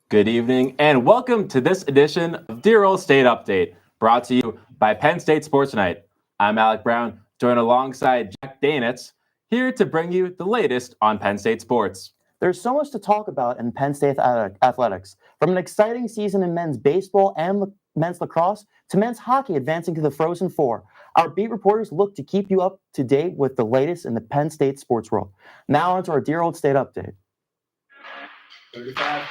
Good evening, and welcome to this edition of Dear Old State Update, brought to you by Penn State Sports Tonight. I'm Alec Brown, joined alongside Jack Danitz, here to bring you the latest on Penn State sports. There's so much to talk about in Penn State athletics, from an exciting season in men's baseball and men's lacrosse to men's hockey advancing to the Frozen Four. Our beat reporters look to keep you up to date with the latest in the Penn State sports world. Now on to our Dear Old State Update. 35.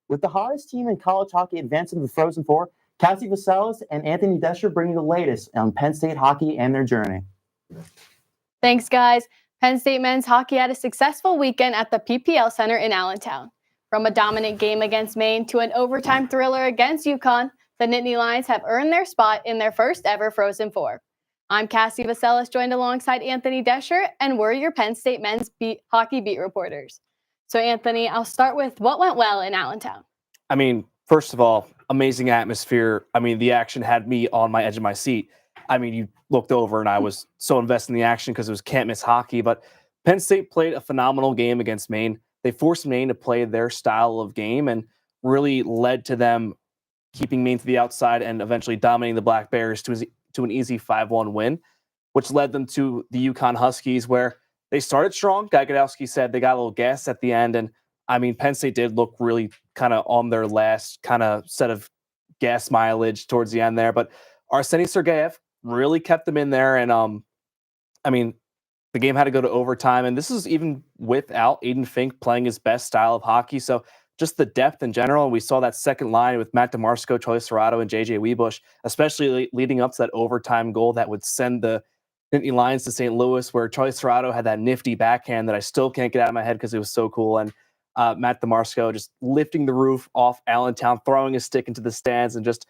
With the hottest team in college hockey advancing to the Frozen Four, Cassie Vaselis and Anthony Descher bring you the latest on Penn State hockey and their journey. Thanks, guys. Penn State men's hockey had a successful weekend at the PPL Center in Allentown. From a dominant game against Maine to an overtime thriller against UConn, the Nittany Lions have earned their spot in their first ever Frozen Four. I'm Cassie Vaselis, joined alongside Anthony Descher, and we're your Penn State men's hockey beat reporters. So, Anthony, I'll start with what went well in Allentown. I mean, first of all, amazing atmosphere. I mean, the action had me on my edge of my seat. I mean, you looked over and I was so invested in the action because it was can't miss hockey. But Penn State played a phenomenal game against Maine. They forced Maine to play their style of game and really led to them keeping Maine to the outside and eventually dominating the Black Bears to an easy 5-1 win, which led them to the UConn Huskies, where they started strong. Guy Gadowski said they got a little gas at the end. And I mean, Penn State did look really kind of on their last kind of set of gas mileage towards the end there. But Arseny Sergeyev really kept them in there. And I mean, the game had to go to overtime. And this is even without Aiden Fink playing his best style of hockey. So just the depth in general. And we saw that second line with Matt DeMarco, Charlie Serrato, and JJ Webush, especially leading up to that overtime goal that would send the Nittany Lions to St. Louis, where Charlie Serrato had that nifty backhand that I still can't get out of my head because it was so cool. And Matt DeMarco just lifting the roof off Allentown, throwing his stick into the stands, and just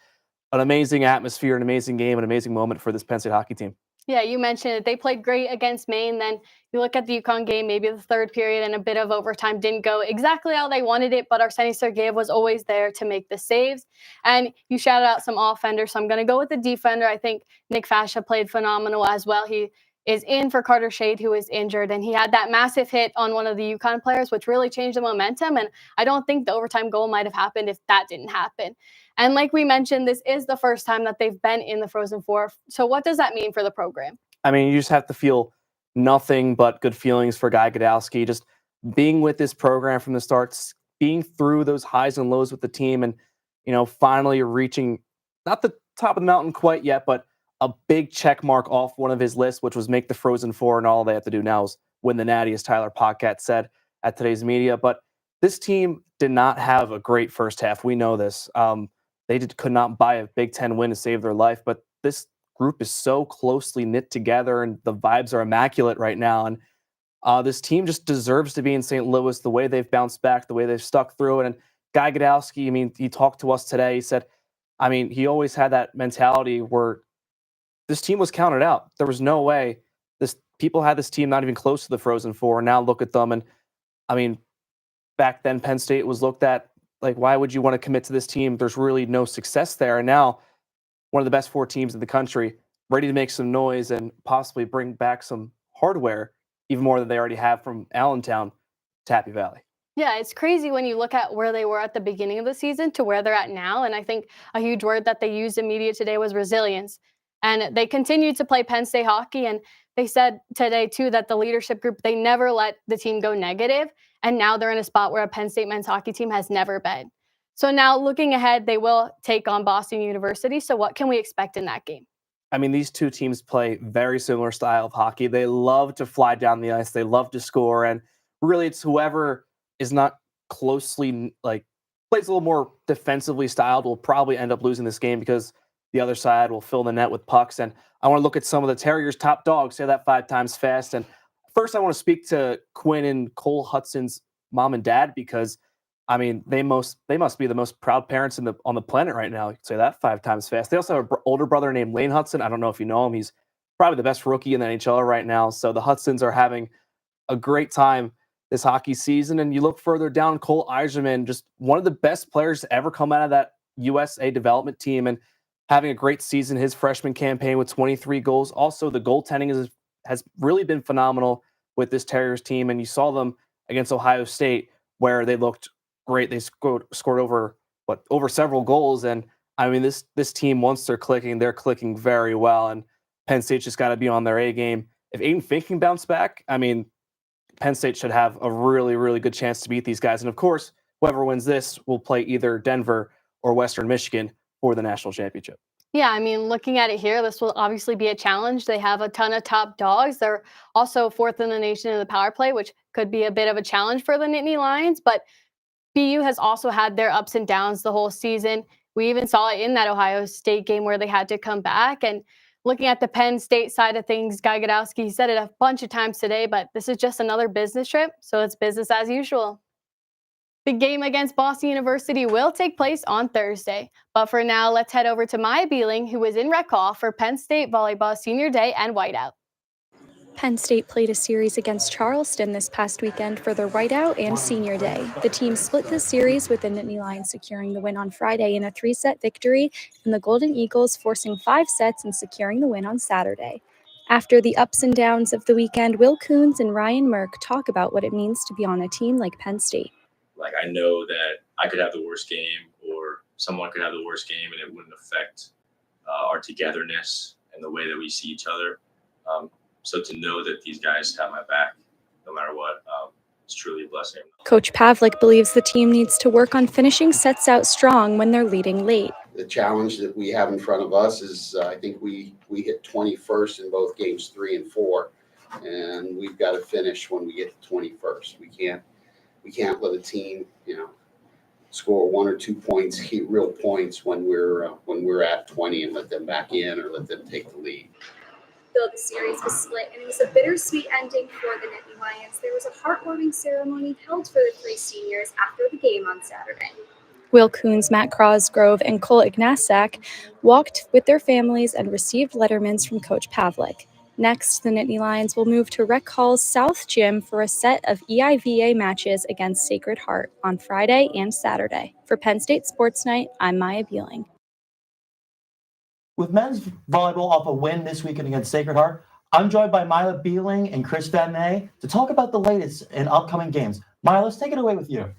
an amazing atmosphere, an amazing game, an amazing moment for this Penn State hockey team. Yeah, you mentioned it. They played great against Maine. Then you look at the UConn game, maybe the third period and a bit of overtime didn't go exactly how they wanted it, but Arseny Sergeyev was always there to make the saves. And you shouted out some offenders, so I'm going to go with the defender. I think Nick Fascia played phenomenal as well. He is in for Carter Shade, who is injured, and he had that massive hit on one of the UConn players, which really changed the momentum. And I don't think the overtime goal might have happened if that didn't happen. And like we mentioned, this is the first time that they've been in the Frozen Four. So what does that mean for the program? I mean, you just have to feel nothing but good feelings for Guy Gadowski, just being with this program from the start, being through those highs and lows with the team, and, you know, finally reaching not the top of the mountain quite yet, but a big check mark off one of his lists, which was make the Frozen Four, and all they have to do now is win the Natty, as Tyler Podcat said at today's media. But this team did not have a great first half. We know this. They could not buy a Big Ten win to save their life, but this group is so closely knit together, and the vibes are immaculate right now. And this team just deserves to be in St. Louis. The way they've bounced back, the way they've stuck through it. And Guy Gadowski, I mean, he talked to us today. He said, I mean, he always had that mentality where this team was counted out. There was no way people had this team not even close to the Frozen Four. And now look at them. And I mean, back then Penn State was looked at like, why would you want to commit to this team? There's really no success there. And now one of the best 4 teams in the country, ready to make some noise and possibly bring back some hardware, even more than they already have from Allentown to Happy Valley. Yeah, it's crazy when you look at where they were at the beginning of the season to where they're at now. And I think a huge word that they used in media today was resilience. And they continued to play Penn State hockey. And they said today, too, that the leadership group, they never let the team go negative. And now they're in a spot where a Penn State men's hockey team has never been. So now looking ahead, they will take on Boston University. So what can we expect in that game? I mean, these two teams play very similar style of hockey. They love to fly down the ice. They love to score. And really, it's whoever is not closely, like, plays a little more defensively styled will probably end up losing this game, because The other side will fill the net with pucks. And I want to look at some of the Terriers' top dogs. Say that 5 times fast. And first, I want to speak to Quinn and Cole Hudson's mom and dad, because I mean, they must be the most proud parents on the planet right now. You could say that 5 times fast. They also have an older brother named Lane Hudson. I don't know if you know him. He's probably the best rookie in the NHL right now. So the Hudsons are having a great time this hockey season. And you look further down, Cole Eiserman, just one of the best players to ever come out of that USA development team and having a great season, his freshman campaign with 23 goals. Also, the goaltending has really been phenomenal with this Terriers team. And you saw them against Ohio State where they looked great. They scored over several goals. And I mean, this team, once they're clicking very well. And Penn State just got to be on their A game. If Aiden Fink can bounce back, I mean, Penn State should have a really, really good chance to beat these guys. And of course, whoever wins this will play either Denver or Western Michigan for the national championship. Yeah, I mean, looking at it here, this will obviously be a challenge. They have a ton of top dogs. They're also 4th in the nation in the power play, which could be a bit of a challenge for the Nittany Lions. But BU has also had their ups and downs the whole season. We even saw it in that Ohio State game where they had to come back. And looking at the Penn State side of things, Guy Gadowski said it a bunch of times today, but this is just another business trip, so it's business as usual. The game against Boston University will take place on Thursday. But for now, let's head over to Maya Beeling, who was in Rec Hall for Penn State Volleyball Senior Day and Whiteout. Penn State played a series against Charleston this past weekend for their Whiteout and Senior Day. The team split the series, with the Nittany Lions securing the win on Friday in a 3-set victory, and the Golden Eagles forcing 5 sets and securing the win on Saturday. After the ups and downs of the weekend, Will Coons and Ryan Merck talk about what it means to be on a team like Penn State. Like, I know that I could have the worst game or someone could have the worst game and it wouldn't affect our togetherness and the way that we see each other. So to know that these guys have my back no matter what, it's truly a blessing. Coach Pavlik believes the team needs to work on finishing sets out strong when they're leading late. The challenge that we have in front of us is I think we hit 21st in both games 3 and 4, and we've got to finish when we get to 21st. We can't let a team, score 1 or 2 points, keep real points when we're at 20 and let them back in or let them take the lead. Though the series was split and it was a bittersweet ending for the Nittany Lions, there was a heartwarming ceremony held for the 3 seniors after the game on Saturday. Will Coons, Matt Crosgrove, and Cole Ignasak walked with their families and received lettermans from Coach Pavlik. Next, the Nittany Lions will move to Rec Hall's South Gym for a set of EIVA matches against Sacred Heart on Friday and Saturday. For Penn State Sports Night, I'm Maya Beeling. With men's volleyball off a win this weekend against Sacred Heart, I'm joined by Mila Beeling and Chris Van Ney to talk about the latest in upcoming games. Mila, let's take it away with you.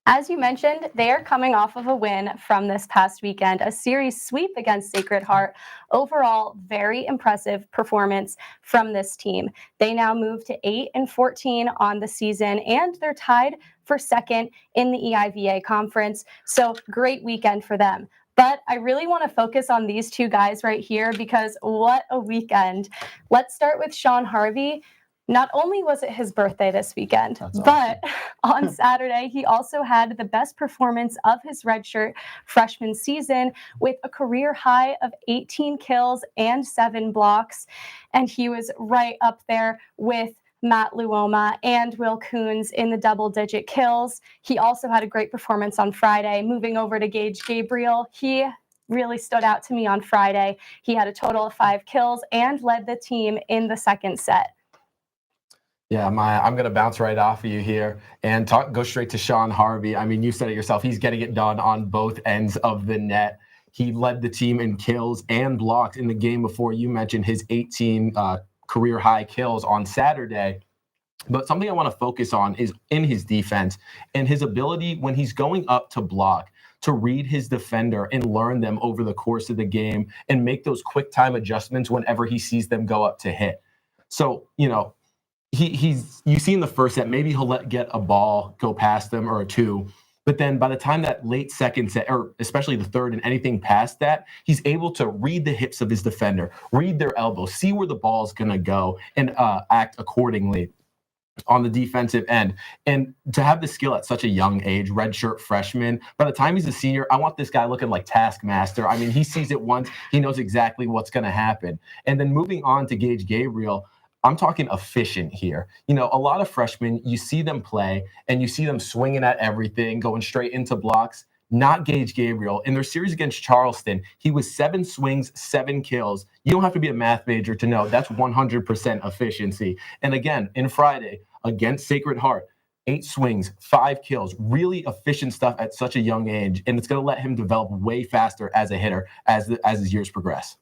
As you mentioned, they are coming off of a win from this past weekend, a series sweep against Sacred Heart. Overall, very impressive performance from this team. They now move to 8-14 on the season, and they're tied for second in the EIVA conference. So great weekend for them. But I really want to focus on these 2 guys right here because what a weekend. Let's start with Sean Harvey. Not only was it his birthday this weekend, but on Saturday, he also had the best performance of his redshirt freshman season with a career high of 18 kills and 7 blocks. And he was right up there with Matt Luoma and Will Coons in the double-digit kills. He also had a great performance on Friday. Moving over to Gage Gabriel, he really stood out to me on Friday. He had a total of 5 kills and led the team in the second set. Yeah, Maya, I'm going to bounce right off of you here and go straight to Sean Harvey. I mean, you said it yourself. He's getting it done on both ends of the net. He led the team in kills and blocks in the game before. You mentioned his 18 career high kills on Saturday. But something I want to focus on is in his defense and his ability when he's going up to block to read his defender and learn them over the course of the game and make those quick time adjustments whenever he sees them go up to hit. So, you see in the first set, maybe he'll get a ball go past them or a 2. But then by the time that late second set, or especially the third and anything past that, he's able to read the hips of his defender, read their elbows, see where the ball's going to go, and act accordingly. on the defensive end. And to have the skill at such a young age, redshirt freshman, by the time he's a senior, I want this guy looking like Taskmaster. I mean, he sees it once, he knows exactly what's going to happen. And then moving on to Gage Gabriel, I'm talking efficient here. You know, a lot of freshmen, you see them play and you see them swinging at everything, going straight into blocks. Not Gage Gabriel. In their series against Charleston, he was 7 swings, 7 kills. You don't have to be a math major to know that's 100% efficiency. And again, in Friday against Sacred Heart, 8 swings, 5 kills, really efficient stuff at such a young age. And it's going to let him develop way faster as a hitter as his years progress.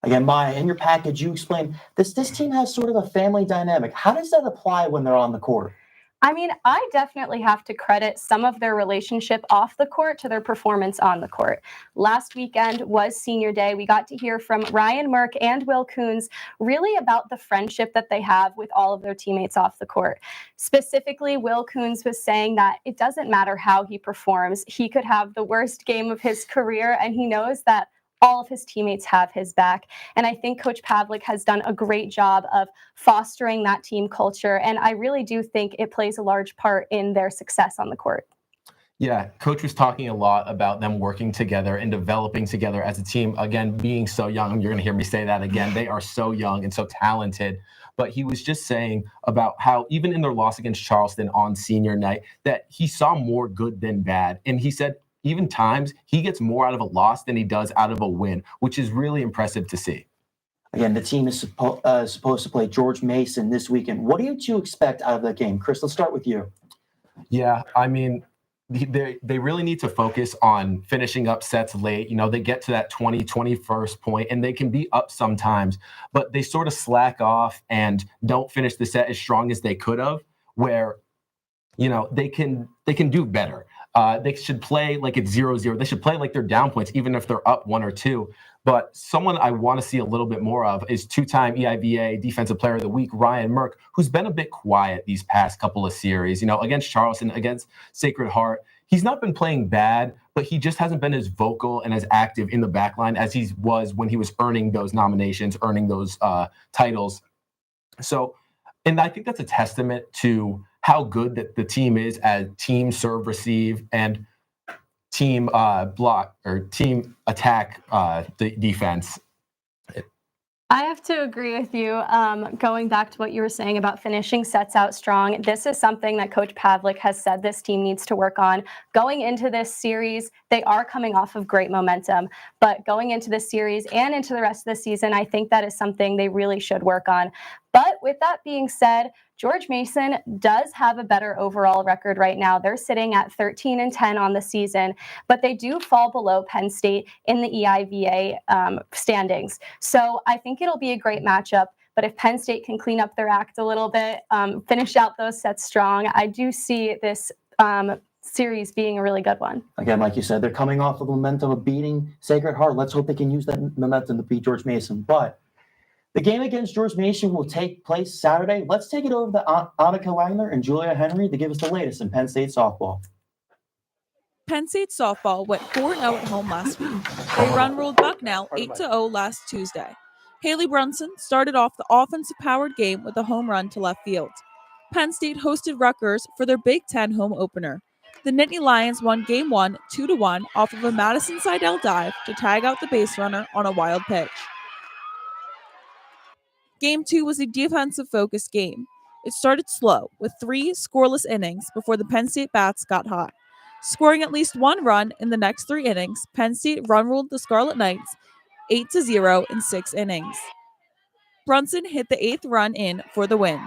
Again, Maya, in your package, you explained this team has sort of a family dynamic. How does that apply when they're on the court? I mean, I definitely have to credit some of their relationship off the court to their performance on the court. Last weekend was senior day. We got to hear from Ryan Merck and Will Coons really about the friendship that they have with all of their teammates off the court. Specifically, Will Coons was saying that it doesn't matter how he performs. He could have the worst game of his career, and he knows that all of his teammates have his back. And I think Coach Pavlik has done a great job of fostering that team culture. And I really do think it plays a large part in their success on the court. Yeah, Coach was talking a lot about them working together and developing together as a team. Again, being so young, you're going to hear me say that again. They are so young and so talented. But he was just saying about how even in their loss against Charleston on senior night, that he saw more good than bad. And he said, even times he gets more out of a loss than he does out of a win, which is really impressive to see. Again, the team is supposed to play George Mason this weekend. What do you two expect out of that game? Chris, let's start with you. Yeah, I mean, they really need to focus on finishing up sets late. You know, they get to that 21st point and they can be up sometimes, but they sort of slack off and don't finish the set as strong as they could have, where, you know, they can do better. They should play like it's 0-0. They should play like they're down points, even if they're up 1 or 2. But someone I want to see a little bit more of is 2-time EIVA Defensive Player of the Week, Ryan Merck, who's been a bit quiet these past couple of series. You know, against Charleston, against Sacred Heart, he's not been playing bad, but he just hasn't been as vocal and as active in the back line as he was when he was earning those nominations, earning those titles. So, and I think that's a testament to how good that the team is at team serve, receive, and team block or team attack the defense. I have to agree with you. Going back to what you were saying about finishing sets out strong, this is something that Coach Pavlik has said this team needs to work on. Going into this series, they are coming off of great momentum, but going into this series and into the rest of the season, I think that is something they really should work on. But with that being said, George Mason does have a better overall record right now. They're sitting at 13-10 on the season, but they do fall below Penn State in the EIVA standings. So I think it'll be a great matchup. But if Penn State can clean up their act a little bit, finish out those sets strong, I do see this series being a really good one. Again, like you said, they're coming off of the momentum of beating Sacred Heart. Let's hope they can use that momentum to beat George Mason. But the game against George Mason will take place Saturday. Let's take it over to Annika Wagner and Julia Henry to give us the latest in Penn State softball. Penn State softball went 4-0 at home last week. They run-ruled Bucknell 8-0 last Tuesday. Haley Brunson started off the offensive-powered game with a home run to left field. Penn State hosted Rutgers for their Big Ten home opener. The Nittany Lions won Game 1 2-1 off of a Madison Seidel dive to tag out the base runner on a wild pitch. Game 2 was a defensive-focused game. It started slow, with 3 scoreless innings before the Penn State bats got hot. Scoring at least 1 run in the next 3 innings, Penn State run-ruled the Scarlet Knights 8-0 in 6 innings. Brunson hit the 8th run in for the win.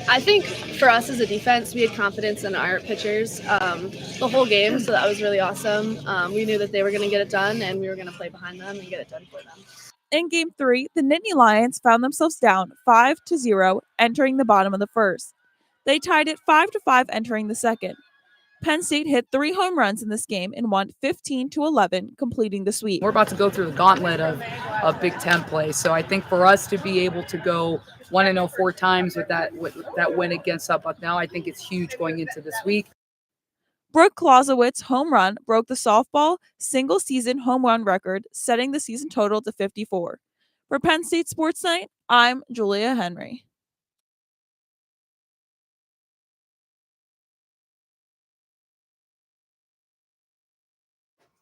I think for us as a defense, we had confidence in our pitchers the whole game, so that was really awesome. We knew that they were going to get it done, and we were going to play behind them and get it done for them. In Game 3, the Nittany Lions found themselves down 5-0 entering the bottom of the first. They tied it 5-5 entering the second. Penn State hit 3 home runs in this game and won 15-11, completing the sweep. We're about to go through the gauntlet of Big Ten play, so I think for us to be able to go 1-0 4 times with that win against Bucknell, I think it's huge going into this week. Brooke Clausewitz's home run broke the softball single-season home run record, setting the season total to 54. For Penn State Sports Night, I'm Julia Henry.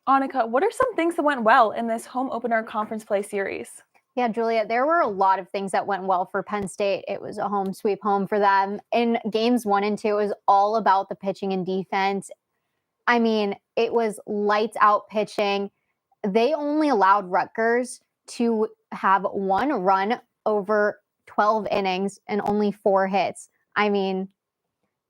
Annika, what are some things that went well in this home opener conference play series? Yeah, Julia, there were a lot of things that went well for Penn State. It was a home sweep home for them. In games 1 and 2, it was all about the pitching and defense. I mean, it was lights out pitching. They only allowed Rutgers to have 1 run over 12 innings and only 4 hits. I mean,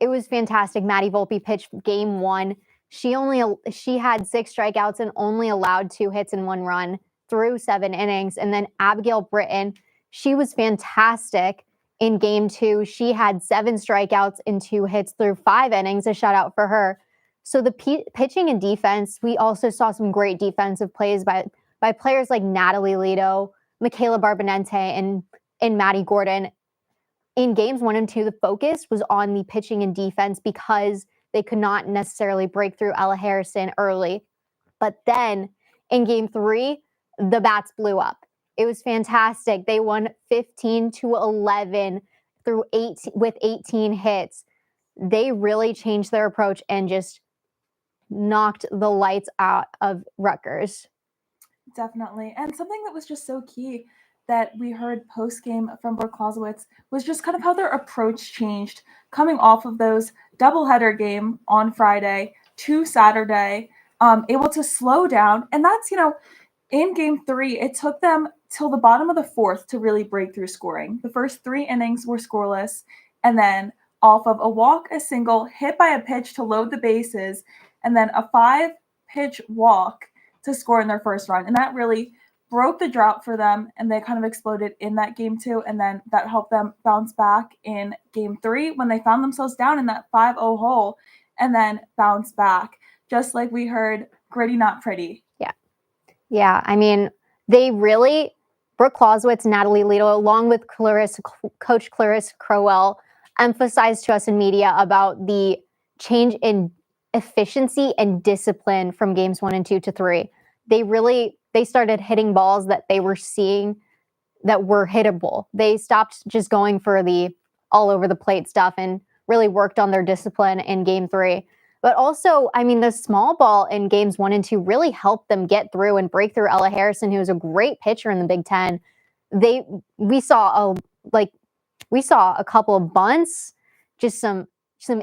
it was fantastic. Maddie Volpe pitched game 1. She had 6 strikeouts and only allowed 2 hits and 1 run through 7 innings. And then Abigail Britton, she was fantastic in game 2. She had 7 strikeouts and 2 hits through 5 innings, a shutout for her. So the pitching and defense, we also saw some great defensive plays by players like Natalie Lito, Michaela Barbonente, and Maddie Gordon. In games 1 and 2, the focus was on the pitching and defense because they could not necessarily break through Ella Harrison early. But then in game 3, the bats blew up. It was fantastic. They won 15-11 with 18 hits. They really changed their approach and just knocked the lights out of Rutgers. Definitely. And something that was just so key that we heard post-game from Brooke Clausewitz was just kind of how their approach changed coming off of those doubleheader game on Friday to Saturday, able to slow down. And that's, in game 3, it took them till the bottom of the 4th to really break through scoring. The first 3 innings were scoreless, and then off of a walk, a single, hit by a pitch to load the bases, and then a 5-pitch walk to score in their first run. And that really broke the drought for them, and they kind of exploded in that game 2, and then that helped them bounce back in game 3 when they found themselves down in that 5-0 hole and then bounce back, just like we heard gritty not pretty. Yeah, I mean, Brooke Clausewitz, Natalie Lito, along with Coach Clarissa Crowell, emphasized to us in media about the change in efficiency and discipline from games 1 and 2 to 3. They started hitting balls that they were seeing that were hittable. They stopped just going for the all over the plate stuff and really worked on their discipline in game 3. But also, I mean, the small ball in games 1 and 2 really helped them get through and break through Ella Harrison, who is a great pitcher in the Big Ten. We saw a couple of bunts, just some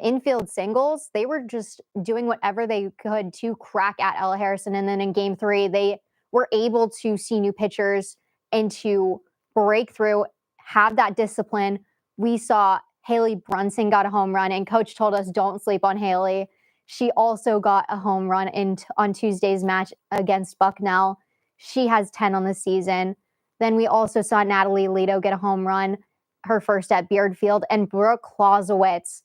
infield singles. They were just doing whatever they could to crack at Ella Harrison. And then in game 3, they were able to see new pitchers and to break through, have that discipline. We saw Haley Brunson got a home run, and Coach told us don't sleep on Haley. She also got a home run on Tuesday's match against Bucknell. She has 10 on the season. Then we also saw Natalie Lito get a home run, her first at Beard Field, and Brooke Clausewitz,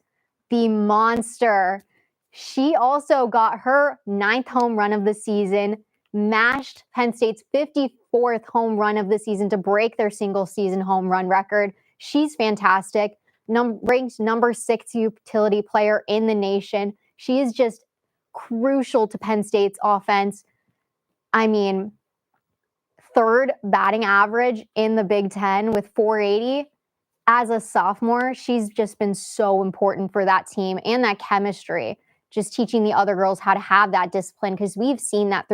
the monster. She also got her 9th home run of the season, mashed Penn State's 54th home run of the season to break their single season home run record. She's fantastic. Ranked number 6 utility player in the nation. She is just crucial to Penn State's offense. I mean, 3rd batting average in the Big Ten with 480. As a sophomore, she's just been so important for that team and that chemistry, just teaching the other girls how to have that discipline, because we've seen that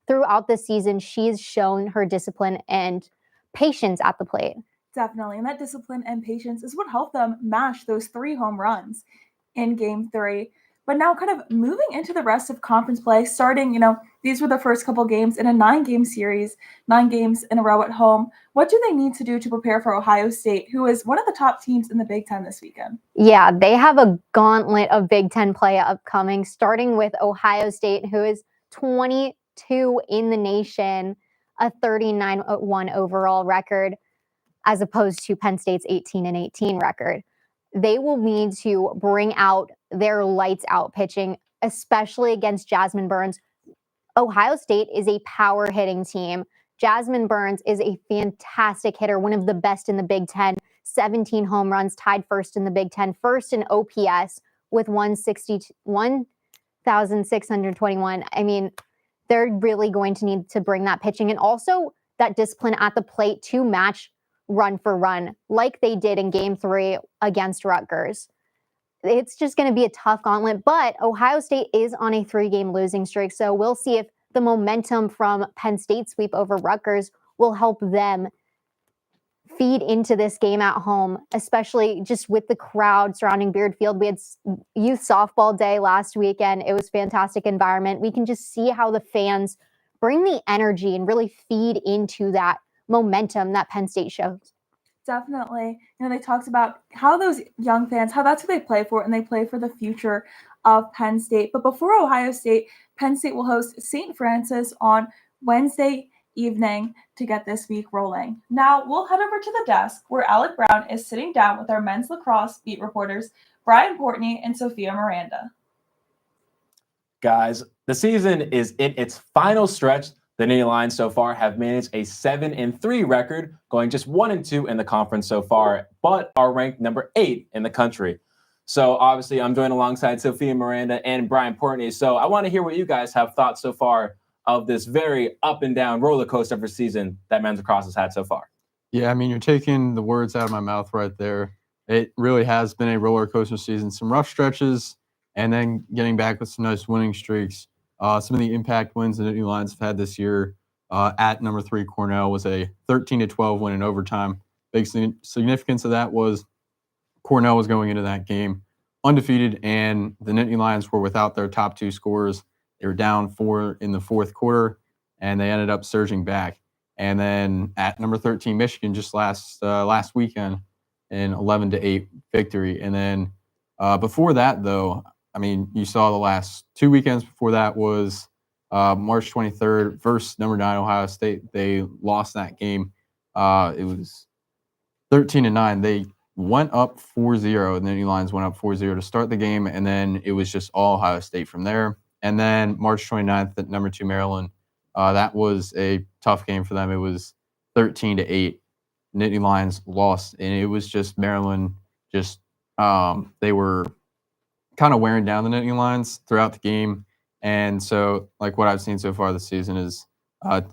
throughout the season. She's shown her discipline and patience at the plate. Definitely. And that discipline and patience is what helped them mash those 3 home runs in game 3. But now kind of moving into the rest of conference play, starting, these were the first couple games in a 9-game series, 9 games in a row at home. What do they need to do to prepare for Ohio State, who is one of the top teams in the Big Ten this weekend? Yeah, they have a gauntlet of Big Ten play upcoming, starting with Ohio State, who is 22 in the nation, a 39-1 overall record, as opposed to Penn State's 18-18 record. They will need to bring out their lights out pitching, especially against Jasmine Burns. Ohio State is a power hitting team. Jasmine Burns is a fantastic hitter, one of the best in the Big Ten. 17 home runs, tied first in the Big Ten, first in OPS with 160 8,621. I mean, they're really going to need to bring that pitching and also that discipline at the plate to match run for run like they did in Game 3 against Rutgers. It's just going to be a tough gauntlet, but Ohio State is on a 3-game losing streak, so we'll see if the momentum from Penn State sweep over Rutgers will help them feed into this game at home, especially just with the crowd surrounding Beard Field. We had youth softball day last weekend. It was a fantastic environment. We can just see how the fans bring the energy and really feed into that momentum that Penn State shows. Definitely. They talked about how those young fans, how that's who they play for, and they play for the future of Penn State. But before Ohio State, Penn State will host St. Francis on Wednesday evening to get this week rolling. Now we'll head over to the desk where Alec Brown is sitting down with our men's lacrosse beat reporters, Brian Portney and Sophia Miranda. Guys, the season is in its final stretch. The Nittany Lions so far have managed a 7-3 record, going just 1-2 in the conference so far, but are ranked number 8 in the country. So obviously I'm joined alongside Sophia Miranda and Brian Portney. So I want to hear what you guys have thought so far of this very up and down roller coaster of a season that men's lacrosse has had so far. Yeah, I mean, you're taking the words out of my mouth right there. It really has been a roller coaster season. Some rough stretches and then getting back with some nice winning streaks. Some of the impact wins the Nittany Lions have had this year at number 3 Cornell was a 13-12 win in overtime. Big significance of that was Cornell was going into that game undefeated, and the Nittany Lions were without their top 2 scorers. They were down 4 in the fourth quarter, and they ended up surging back. And then at number 13 Michigan just last weekend, an 11-8 victory. And then before that, though, I mean, you saw the last 2 weekends before that was March 23rd versus number 9 Ohio State. They lost that game. It was 13-9. They went up 4-0, and the Nittany Lions went up 4-0 to start the game, and then it was just all Ohio State from there. And then March 29th at number 2 Maryland, that was a tough game for them. It was 13-8. Nittany Lions lost, and it was just Maryland just they were kind of wearing down the Nittany Lions throughout the game. And so, like, what I've seen so far this season is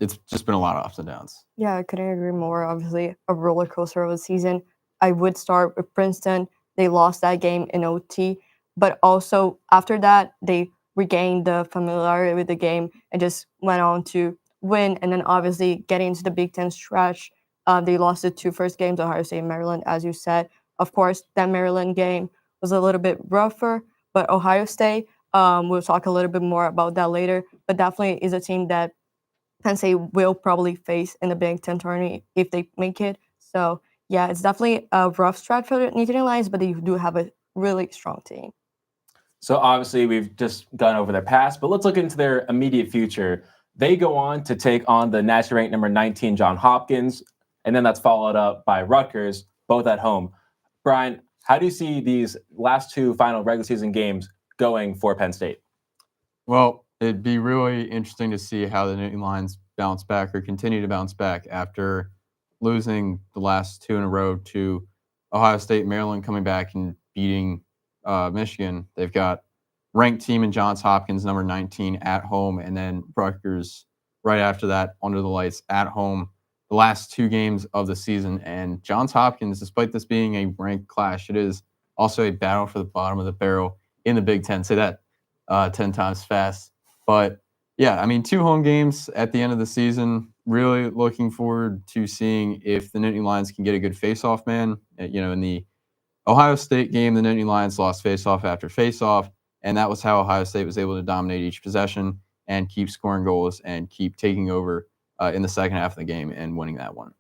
it's just been a lot of ups and downs. Yeah, I couldn't agree more. Obviously, a roller coaster of a season. I would start with Princeton. They lost that game in OT, but also after that, they regained the familiarity with the game and just went on to win. And then obviously getting into the Big Ten stretch, they lost the 2 first games, Ohio State and Maryland, as you said. Of course, that Maryland game was a little bit rougher, but Ohio State, we'll talk a little bit more about that later, but definitely is a team that Penn State will probably face in the Big Ten tournament if they make it. So yeah, it's definitely a rough stretch for the Nittany Lions, but they do have a really strong team. So obviously we've just gone over their past, but let's look into their immediate future. They go on to take on the nationally ranked number 19 Johns Hopkins, and then that's followed up by Rutgers, both at home. Brian, how do you see these last 2 final regular season games going for Penn State? Well, it'd be really interesting to see how the Nittany Lions bounce back or continue to bounce back after losing the last 2 in a row to Ohio State, Maryland coming back and beating Michigan. They've got ranked team in Johns Hopkins, number 19 at home, and then Rutgers right after that under the lights at home. The last 2 games of the season, and Johns Hopkins, despite this being a ranked clash, it is also a battle for the bottom of the barrel in the Big Ten. Say that 10 times fast. But yeah, I mean, 2 home games at the end of the season. Really looking forward to seeing if the Nittany Lions can get a good face-off man. In the Ohio State game, the Nittany Lions lost face-off after face-off, and that was how Ohio State was able to dominate each possession and keep scoring goals and keep taking over in the second half of the game and winning that one.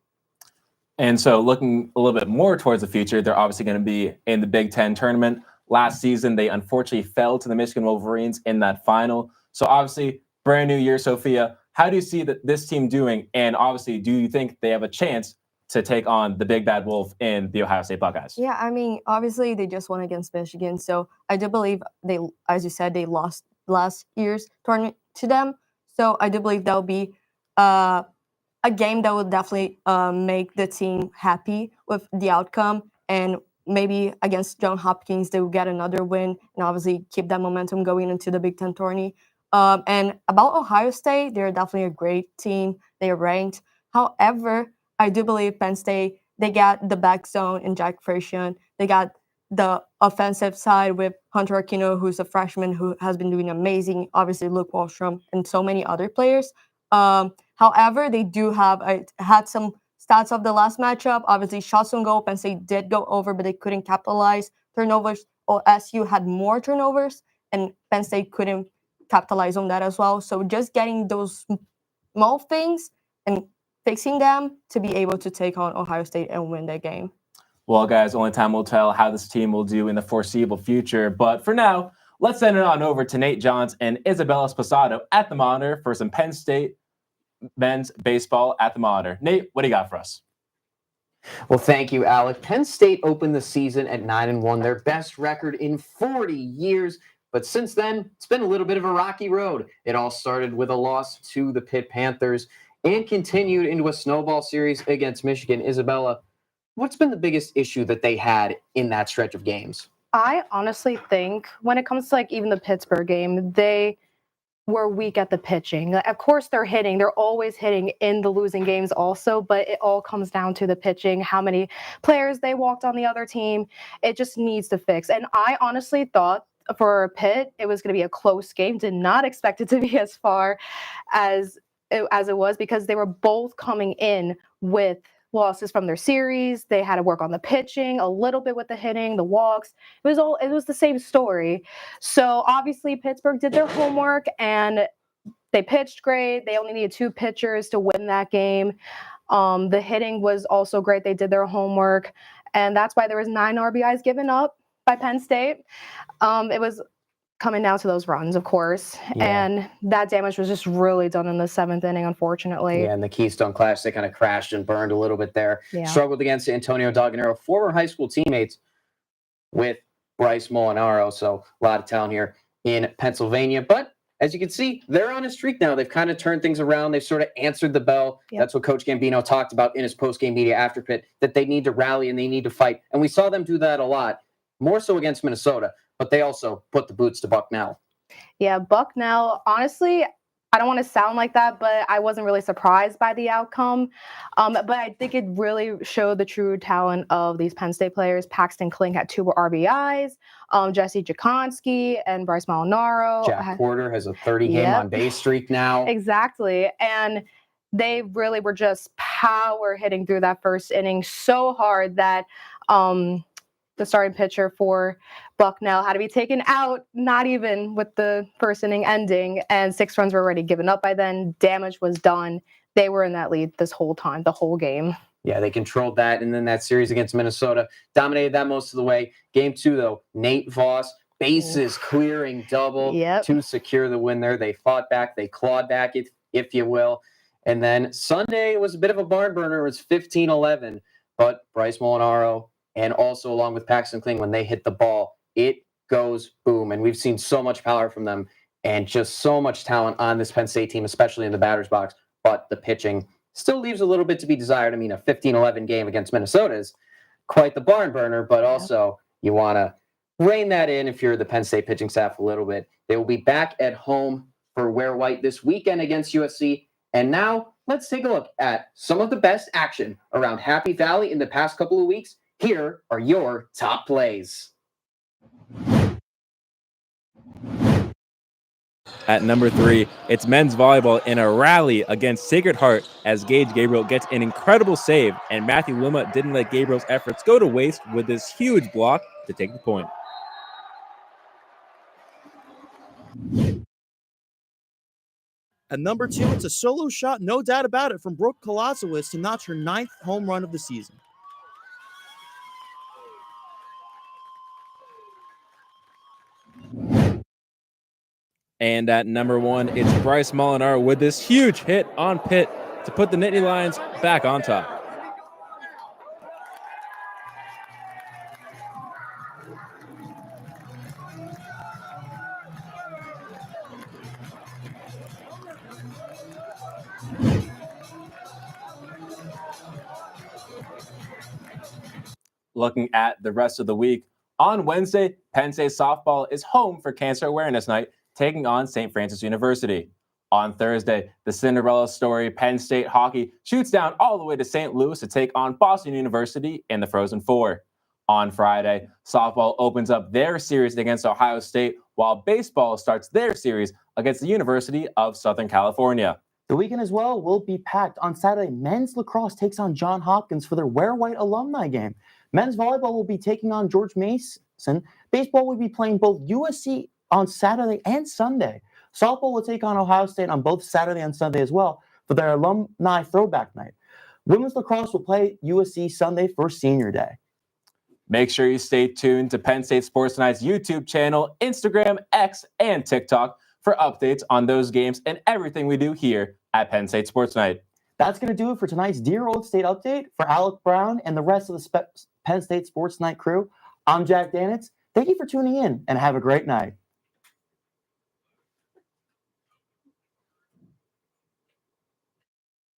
And so looking a little bit more towards the future, they're obviously going to be in the Big Ten tournament. Last season, they unfortunately fell to the Michigan Wolverines in that final. So obviously, brand new year, Sophia. How do you see this team doing? And obviously, do you think they have a chance to take on the big bad wolf in the Ohio State Buckeyes? Yeah, I mean, obviously they just won against Michigan. So I do believe they, as you said, they lost last year's tournament to them. So I do believe that will be a game that will definitely make the team happy with the outcome. And maybe against Johns Hopkins, they will get another win and obviously keep that momentum going into the Big Ten tourney. And about Ohio State, they're definitely a great team. They are ranked. However, I do believe Penn State, they got the back zone in Jack Frisian. They got the offensive side with Hunter Aquino, who's a freshman who has been doing amazing. Obviously, Luke Wallstrom and so many other players. However, they do have had some stats of the last matchup. Obviously, shots on goal, Penn State did go over, but they couldn't capitalize. Turnovers, OSU had more turnovers, and Penn State couldn't capitalize on that as well. So just getting those small things and fixing them to be able to take on Ohio State and win that game. Well, guys, only time will tell how this team will do in the foreseeable future. But for now, let's send it on over to Nate Johns and Isabella Sposado at the monitor for some Penn State men's baseball at the monitor. Nate, what do you got for us? Well, thank you, Alec. Penn State opened the season at 9-1, their best record in 40 years. But since then, it's been a little bit of a rocky road. It all started with a loss to the Pitt Panthers and continued into a snowball series against Michigan. Isabella, what's been the biggest issue that they had in that stretch of games? I honestly think when it comes to like even the Pittsburgh game, they were weak at the pitching. Of course, they're hitting. They're always hitting in the losing games also, but it all comes down to the pitching, how many players they walked on the other team. It just needs to fix. And I honestly thought for Pitt, it was going to be a close game. Did not expect it to be as far as it was because they were both coming in with losses from their series. They had to work on the pitching, a little bit with the hitting, the walks. It was the same story. So obviously Pittsburgh did their homework and they pitched great. They only needed 2 pitchers to win that game. The hitting was also great. They did their homework, and that's why there was 9 RBIs given up by Penn State. It was coming down to those runs, of course. Yeah. And that damage was just really done in the 7th inning, unfortunately. Yeah, and the Keystone Classic kind of crashed and burned a little bit there. Yeah. Struggled against Antonio Daganero, former high school teammates with Bryce Molinaro. So a lot of talent here in Pennsylvania. But as you can see, they're on a streak now. They've kind of turned things around. They've sort of answered the bell. Yep. That's what Coach Gambino talked about in his post-game media after Pitt, that they need to rally and they need to fight. And we saw them do that a lot, more so against Minnesota. But they also put the boots to Bucknell. Yeah, Bucknell, honestly, I don't want to sound like that, but I wasn't really surprised by the outcome. But I think it really showed the true talent of these Penn State players. Paxton Kling had 2 RBIs. Jesse Jakonski and Bryce Molinaro. Jack Porter has a 30-game on-base streak now. Exactly. And they really were just power hitting through that first inning so hard that the starting pitcher for Bucknell had to be taken out, not even with the first inning ending, and 6 runs were already given up by then. Damage was done. They were in that lead this whole time, the whole game. Yeah, they controlled that, and then that series against Minnesota, dominated that most of the way. Game 2, though, Nate Voss, bases clearing double to secure the win there. They fought back, they clawed back, if you will. And then Sunday was a bit of a barn burner. It was 15-11, but Bryce Molinaro, and also along with Paxton Kling, when they hit the ball, it goes boom. And we've seen so much power from them and just so much talent on this Penn State team, especially in the batter's box. But the pitching still leaves a little bit to be desired. I mean, a 15-11 game against Minnesota is quite the barn burner, but also you want to rein that in if you're the Penn State pitching staff a little bit. They will be back at home for Wear White this weekend against USC. And now let's take a look at some of the best action around Happy Valley in the past couple of weeks. Here are your top plays. At number 3, it's men's volleyball in a rally against Sacred Heart as Gage Gabriel gets an incredible save, and Matthew Lima didn't let Gabriel's efforts go to waste with this huge block to take the point. At number 2, it's a solo shot, no doubt about it, from Brooke Kolosowicz to notch her 9th home run of the season. And at number 1, it's Bryce Molinaro with this huge hit on Pitt to put the Nittany Lions back on top. Looking at the rest of the week, on Wednesday, Penn State softball is home for Cancer Awareness Night, taking on St. Francis University. On Thursday, the Cinderella story Penn State hockey shoots down all the way to St. Louis to take on Boston University in the Frozen Four. On Friday, softball opens up their series against Ohio State, while baseball starts their series against the University of Southern California. The weekend as well will be packed. On Saturday, men's lacrosse takes on Johns Hopkins for their Wear White alumni game. Men's volleyball will be taking on George Mason. Baseball will be playing both USC on Saturday and Sunday. Softball will take on Ohio State on both Saturday and Sunday as well for their alumni throwback night. Women's lacrosse will play USC Sunday for Senior Day. Make sure you stay tuned to Penn State Sports Night's YouTube channel, Instagram, X, and TikTok for updates on those games and everything we do here at Penn State Sports Night. That's going to do it for tonight's Dear Old State update. For Alec Brown and the rest of the Penn State Sports Night crew, I'm Jack Danitz. Thank you for tuning in and have a great night.